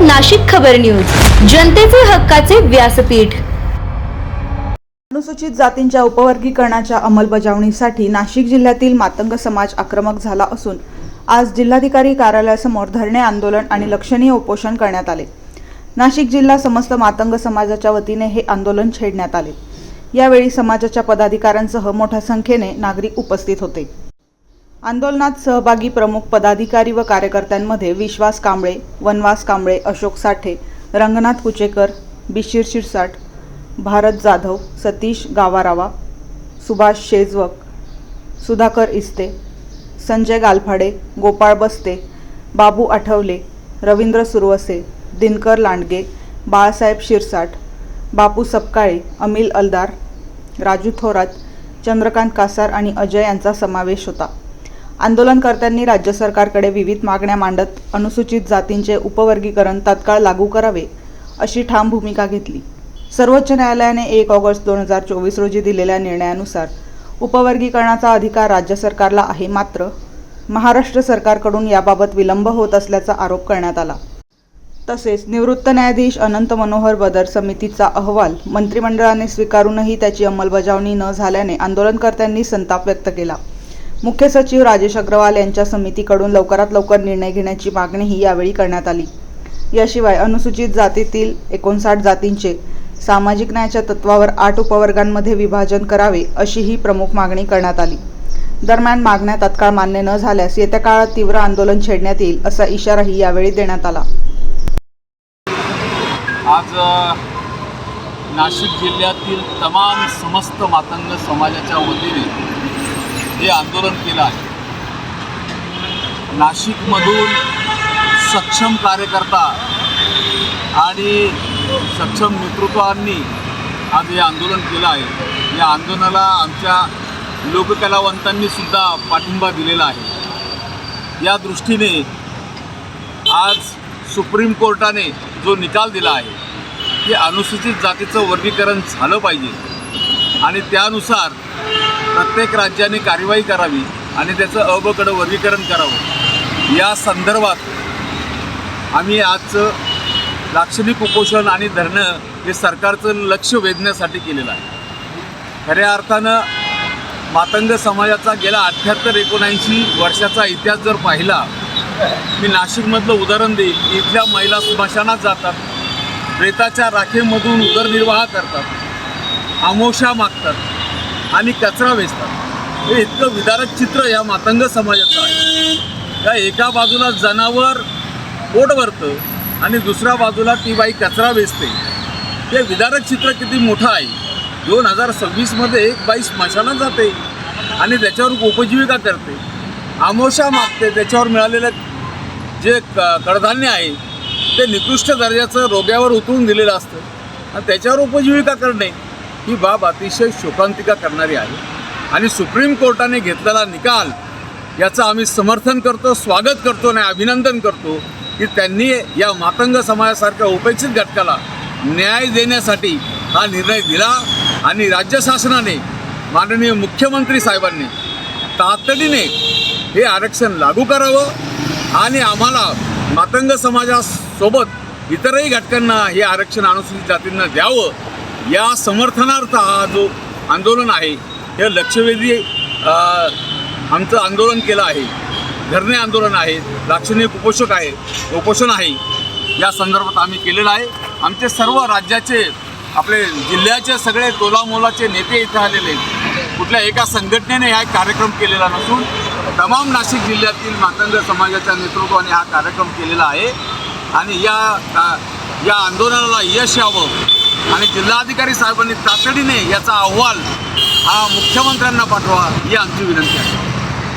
नाशिक खबर न्यूज, जनतेचे हक्काचे व्यासपीठ। अनुसूचित जातींच्या उपवर्गीकरणाच्या अंमलबजावणीसाठी नाशिक जिल्ह्यातील मातंग समाज आक्रमक झाला असून आज जिल्हाधिकारी कार्यालयासमोर धरणे आंदोलन आणि लक्षणीय उपोषण करण्यात आले। नाशिक जिल्हा समस्त मातंग समाजाच्या वतीने हे आंदोलन छेडण्यात आले। यावेळी समाजाच्या पदाधिकाऱ्यांसह मोठ्या संख्येने नागरिक उपस्थित होते। आंदोलनात सहभागी प्रमुख पदाधिकारी व कार्यकर्त्यांमध्ये विश्वास कांबळे, वनवास कांबळे, अशोक साठे, रंगनाथ कुचेकर, बिशीर शिरसाट, भारत जाधव, सतीश गावारावा, सुभाष शेजवक, सुधाकर इस्ते, संजय गालफाडे, गोपाळ बस्ते, बाबू आठवले, रवींद्र सुरवसे, दिनकर लांडगे, बाळासाहेब शिरसाट, बापू सपकाळे, अमिल अलदार, राजू थोरात, चंद्रकांत कासार आणि अजय यांचा समावेश होता। आंदोलनकर्त्यांनी राज्य सरकारकडे विविध मागण्या मांडत अनुसूचित जातींचे उपवर्गीकरण तात्काळ लागू करावे अशी ठाम भूमिका घेतली। सर्वोच्च न्यायालयाने 1 ऑगस्ट 2024 रोजी दिलेल्या निर्णयानुसार उपवर्गीकरणाचा अधिकार राज्य सरकारला आहे, मात्र महाराष्ट्र सरकारकडून याबाबत विलंब होत असल्याचा आरोप करण्यात आला। तसेच निवृत्त न्यायाधीश अनंत मनोहर बदर समितीचा अहवाल मंत्रिमंडळाने स्वीकारूनही त्याची अंमलबजावणी न झाल्याने आंदोलनकर्त्यांनी संताप व्यक्त केला। मुख्य सचिव राजेश अग्रवाल यांच्या समितीकडून लवकरात लवकर निर्णय घेण्याची मागणीही यावेळी करण्यात आली। याशिवाय अनुसूचित जातीतील 59 जातींचे सामाजिक न्यायाच्या तत्वावर 8 उपवर्गांमध्ये विभाजन करावे अशीही प्रमुख मागणी करण्यात आली। दरम्यान मागण्या तात्काळ मान्य न झाल्यास येत्या काळात तीव्र आंदोलन छेडण्यात येईल असा इशाराही यावेळी देण्यात आला। आज नाशिक जिल्ह्यातील तमाम समस्त मातंग समाजाच्या वतीने हे आंदोलन केलं आहे। नाशिकमधून सक्षम कार्यकर्ता आणि सक्षम नेतृत्वांनी आज हे आंदोलन केलं आहे। या आंदोलनाला आमच्या लोककलावंतांनी सुद्धा पाठिंबा दिलेला आहे। या दृष्टीने आज सुप्रीम कोर्टाने जो निकाल दिला आहे की अनुसूचित जातीचं वर्गीकरण झालं पाहिजे आणि त्यानुसार प्रत्येक राज्याने कार्यवाही करावी आणि त्याचं अ-ब-कडं वर्गीकरण करावं, या संदर्भात आम्ही आजचं लाक्षणिक उपोषण आणि धरणं हे सरकारचं लक्ष वेधण्यासाठी केलेलं आहे। खऱ्या अर्थानं मातंग समाजाचा गेला 78-79 वर्षाचा इतिहास जर पाहिला, मी नाशिकमधलं उदाहरण देईल। इथल्या महिला स्मशानात जातात, प्रेताच्या राखेमधून उदरनिर्वाह करतात, आमोशा मागतात आणि कचरा वेचतात। हे इतकं विदारक चित्र या मातंग समाजाचं आहे। त्या एका बाजूला जनावर पोट भरतं आणि दुसऱ्या बाजूला ती बाई कचरा वेचते। हे विदारक चित्र किती मोठं आहे। 2026 एक बाई स्मशानात जाते आणि त्याच्यावर उपजीविका करते, आमोशा मागते, त्याच्यावर मिळालेलं जे कडधान्य आहे ते निकृष्ट दर्जाचं रोग्यावर उतरून दिलेलं असतं आणि त्याच्यावर उपजीविका करणे ही बाब अतिशय शोकांतिका करणारी आहे। आणि सुप्रीम कोर्टाने घेतलेला निकाल याचं आम्ही समर्थन करतो, स्वागत करतो आणि अभिनंदन करतो की त्यांनी या मातंग समाजासारख्या उपेक्षित घटकाला न्याय देण्यासाठी हा निर्णय दिला आणि राज्य शासनाने, माननीय मुख्यमंत्री साहेबांनी तातडीने हे आरक्षण लागू करावं आणि आम्हाला मातंग समाजासोबत इतरही घटकांना हे आरक्षण अनुसूचित जातींना द्यावं, या समर्थनार्थ हा जो आंदोलन आहे हे लक्षवेधी आमचं आंदोलन केलं आहे। धरणे आंदोलन आहे, लाक्षणिक उपोषण आहे, या संदर्भात आम्ही केलेलं आहे। आमचे सर्व राज्याचे, आपले जिल्ह्याचे सगळे तोलामोलाचे नेते इथं आलेले आहेत। कुठल्या एका संघटनेने हा कार्यक्रम केलेला नसून तमाम नाशिक जिल्ह्यातील मातंग समाजाच्या नेतृत्वाने हा कार्यक्रम केलेला आहे आणि या आंदोलनाला यश यावं आणि जिल्हाधिकारी साहेबांनी तातडीने याचा अहवाल हा मुख्यमंत्र्यांना पाठवा, ही आमची विनंती आहे।